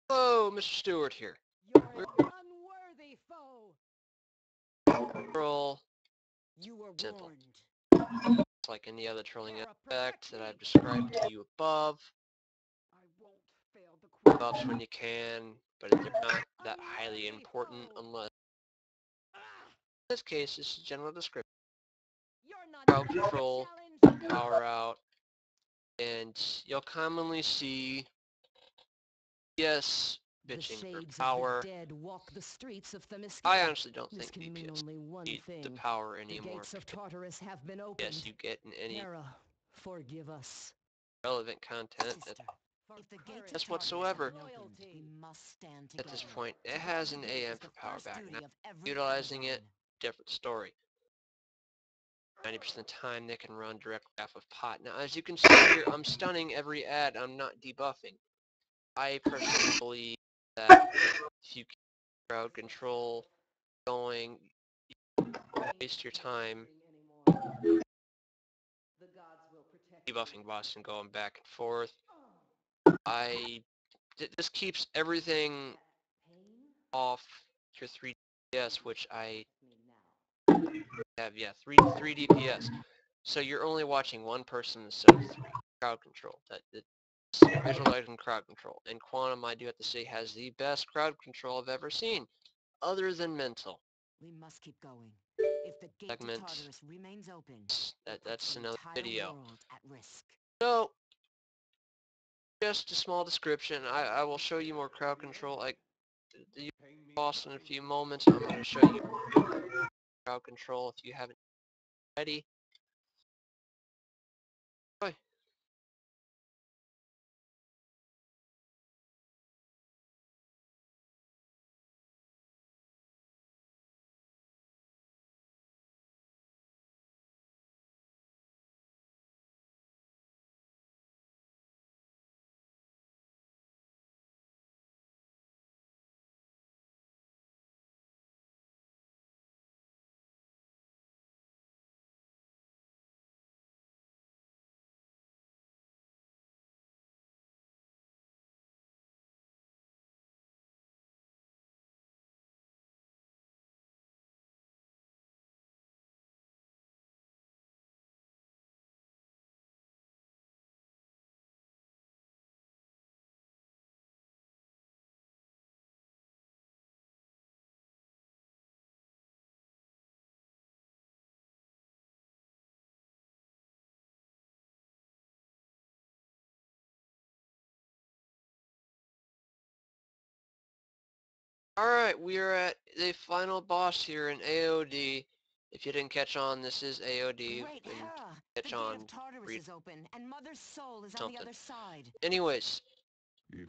Hello, Mr. Stewart here. You're We're an unworthy foe. troll You were simple. warned. It's like any other trolling Terra, aspect protect that me. I've described to you above. I won't fail the Buffs queen. when you can, but they're not that highly Unworthy important foe. unless, Ah, in this case, this is general description. you're not Crowd even worth control, a challenge. power out, and you'll commonly see, yes, The bitching for shades of the power. dead walk the streets of Themyscira. I honestly don't This think can mean DPS only one need the thing. power The anymore. gates of Tartarus have been opened. Yes, you get in any Terra, forgive us. relevant content Sister, if the gates of That's Tartarus whatsoever have been opened, we must stand at together. this point. It To has guard an the gate AM is for the power first back. duty Now, of every utilizing it, Amazon. different story. 90% of the time they can run directly off of pot. Now as you can see here, I'm stunning every ad, I'm not debuffing. I personally believe that if you keep crowd control going, you don't waste your time debuffing boss and going back and forth. This keeps everything off your 3 DPS, which I have, yeah, 3 DPS. So you're only watching one person instead of 3. Crowd control. That's visualizing crowd control. And Quantum, I do have to say, has the best crowd control I've ever seen, other than Mental. We must keep going. If the gate Segment. to Tartarus remains open, That's the another entire video. world at risk. So, just a small description. I will show you more crowd control. Like the boss in a few moments. I'm going to show you crowd control if you haven't already. Bye. Alright, we are at the final boss here in AOD. If you didn't catch on, this is AOD. Great And Hera! catch The gate on, of Tartarus read is open, and Mother's soul is on the something. other side. Anyways,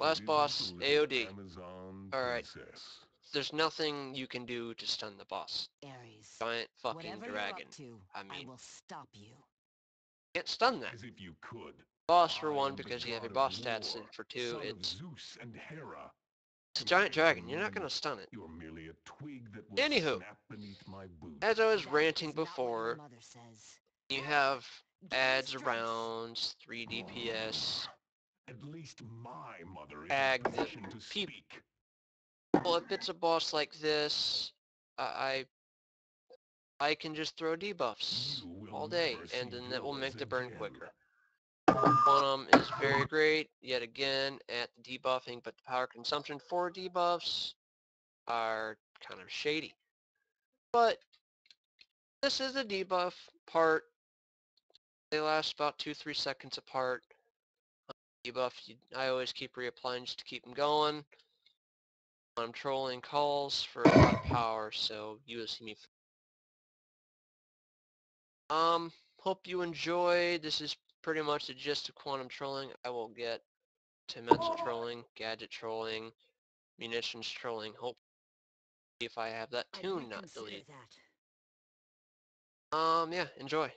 last boss, AOD. Alright, there's nothing you can do to stun the boss. Ares, Giant fucking whatever dragon. you're up to, I I mean, will stop you. can't stun that. As if you could. Boss for I one, am the because you have your god of boss stats, war, and for two, son of it's Zeus and Hera. a giant Compared to dragon. You're not me, gonna stun it. you're merely a twig that will Anywho, snap beneath my boot. as I was That ranting is not what your before, mother says. you Hera, have give me ads strength. around, 3 DPS, At least my mother is in tag a the position to people. speak. Well, if it's a boss like this, I can just throw debuffs You will all day, never see and then that will make yours the burn again. quicker. Quantum is very great, yet again, at the debuffing, but the power consumption for debuffs are kind of shady. But this is a debuff part. They last about 2-3 seconds apart. Debuff, I always keep reapplying just to keep them going. I'm trolling calls for a lot of power, so you will see me. Hope you enjoyed. This is pretty much the gist of quantum trolling. I will get to mental trolling, gadget trolling, munitions trolling. Hope if I have that I'd tune not reconsider deleted. that. Yeah, enjoy.